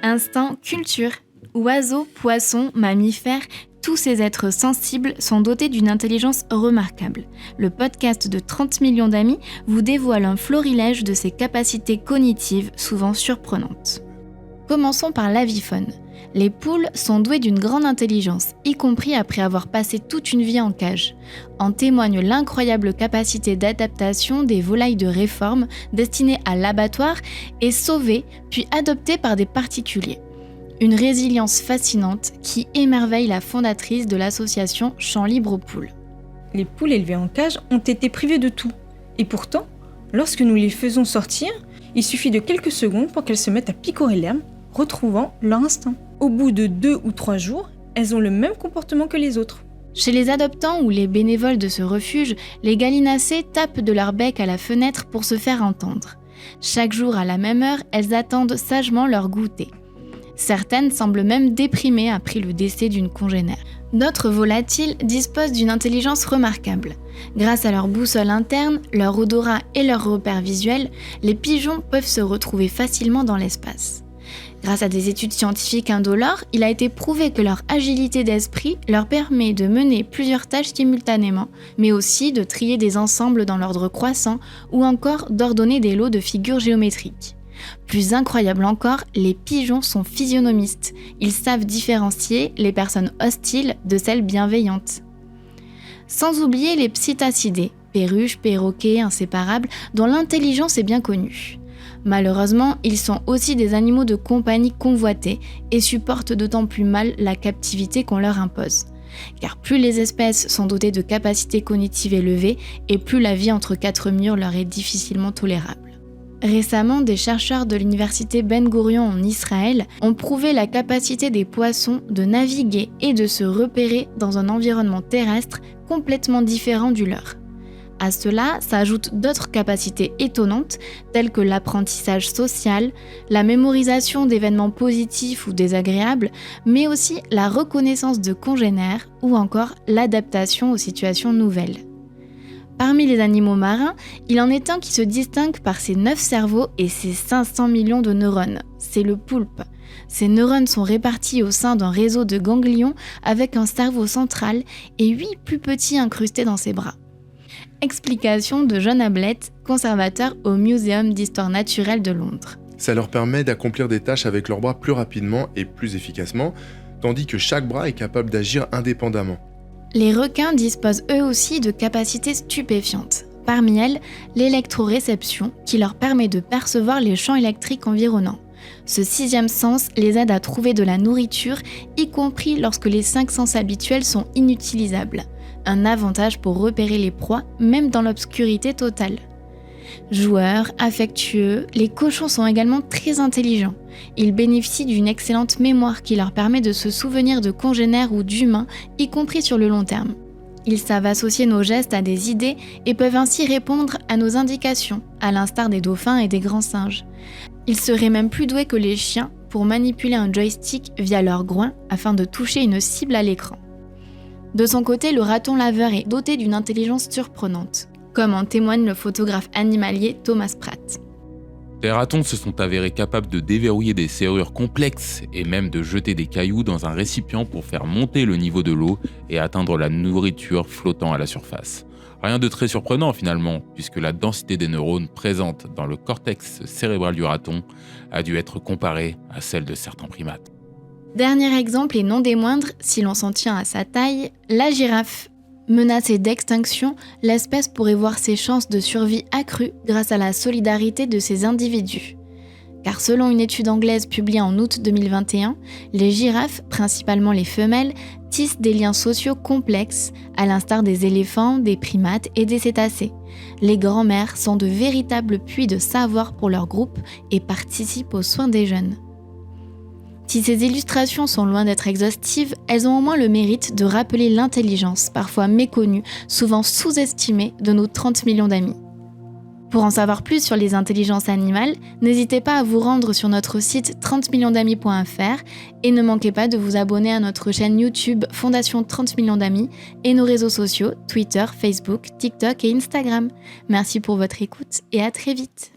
Instinct culture. Oiseaux, poissons, mammifères, tous ces êtres sensibles sont dotés d'une intelligence remarquable. Le podcast de 30 millions d'amis vous dévoile un florilège de ces capacités cognitives souvent surprenantes. Commençons par l'avifaune. Les poules sont douées d'une grande intelligence, y compris après avoir passé toute une vie en cage. En témoigne l'incroyable capacité d'adaptation des volailles de réforme destinées à l'abattoir et sauvées puis adoptées par des particuliers. Une résilience fascinante qui émerveille la fondatrice de l'association Champs Libres aux Poules. Les poules élevées en cage ont été privées de tout. Et pourtant, lorsque nous les faisons sortir, il suffit de quelques secondes pour qu'elles se mettent à picorer l'herbe, retrouvant leur instinct. Au bout de 2 ou 3 jours, elles ont le même comportement que les autres. Chez les adoptants ou les bénévoles de ce refuge, les gallinacées tapent de leur bec à la fenêtre pour se faire entendre. Chaque jour à la même heure, elles attendent sagement leur goûter. Certaines semblent même déprimées après le décès d'une congénère. D'autres volatiles disposent d'une intelligence remarquable. Grâce à leur boussole interne, leur odorat et leurs repères visuels, les pigeons peuvent se retrouver facilement dans l'espace. Grâce à des études scientifiques indolores, il a été prouvé que leur agilité d'esprit leur permet de mener plusieurs tâches simultanément, mais aussi de trier des ensembles dans l'ordre croissant ou encore d'ordonner des lots de figures géométriques. Plus incroyable encore, les pigeons sont physionomistes. Ils savent différencier les personnes hostiles de celles bienveillantes. Sans oublier les psittacidés, perruches, perroquets, inséparables, dont l'intelligence est bien connue. Malheureusement, ils sont aussi des animaux de compagnie convoités et supportent d'autant plus mal la captivité qu'on leur impose. Car plus les espèces sont dotées de capacités cognitives élevées et plus la vie entre quatre murs leur est difficilement tolérable. Récemment, des chercheurs de l'université Ben Gurion en Israël ont prouvé la capacité des poissons de naviguer et de se repérer dans un environnement terrestre complètement différent du leur. À cela s'ajoutent d'autres capacités étonnantes telles que l'apprentissage social, la mémorisation d'événements positifs ou désagréables, mais aussi la reconnaissance de congénères ou encore l'adaptation aux situations nouvelles. Parmi les animaux marins, il en est un qui se distingue par ses 9 cerveaux et ses 500 millions de neurones. C'est le poulpe. Ces neurones sont répartis au sein d'un réseau de ganglions avec un cerveau central et 8 plus petits incrustés dans ses bras. Explication de John Ablett, conservateur au Muséum d'histoire naturelle de Londres. Ça leur permet d'accomplir des tâches avec leurs bras plus rapidement et plus efficacement, tandis que chaque bras est capable d'agir indépendamment. Les requins disposent eux aussi de capacités stupéfiantes. Parmi elles, l'électroréception, qui leur permet de percevoir les champs électriques environnants. Ce 6e sens les aide à trouver de la nourriture, y compris lorsque les 5 sens habituels sont inutilisables. Un avantage pour repérer les proies, même dans l'obscurité totale. Joueurs, affectueux, les cochons sont également très intelligents. Ils bénéficient d'une excellente mémoire qui leur permet de se souvenir de congénères ou d'humains, y compris sur le long terme. Ils savent associer nos gestes à des idées et peuvent ainsi répondre à nos indications, à l'instar des dauphins et des grands singes. Ils seraient même plus doués que les chiens pour manipuler un joystick via leur groin afin de toucher une cible à l'écran. De son côté, le raton laveur est doté d'une intelligence surprenante, comme en témoigne le photographe animalier Thomas Pratt. Les ratons se sont avérés capables de déverrouiller des serrures complexes et même de jeter des cailloux dans un récipient pour faire monter le niveau de l'eau et atteindre la nourriture flottant à la surface. Rien de très surprenant finalement, puisque la densité des neurones présente dans le cortex cérébral du raton a dû être comparée à celle de certains primates. Dernier exemple et non des moindres, si l'on s'en tient à sa taille, la girafe. Menacée d'extinction, l'espèce pourrait voir ses chances de survie accrues grâce à la solidarité de ces individus. Car selon une étude anglaise publiée en août 2021, les girafes, principalement les femelles, tissent des liens sociaux complexes, à l'instar des éléphants, des primates et des cétacés. Les grands-mères sont de véritables puits de savoir pour leur groupe et participent aux soins des jeunes. Si ces illustrations sont loin d'être exhaustives, elles ont au moins le mérite de rappeler l'intelligence, parfois méconnue, souvent sous-estimée, de nos 30 millions d'amis. Pour en savoir plus sur les intelligences animales, n'hésitez pas à vous rendre sur notre site 30millionsdamis.fr et ne manquez pas de vous abonner à notre chaîne YouTube Fondation 30 millions d'amis et nos réseaux sociaux Twitter, Facebook, TikTok et Instagram. Merci pour votre écoute et à très vite.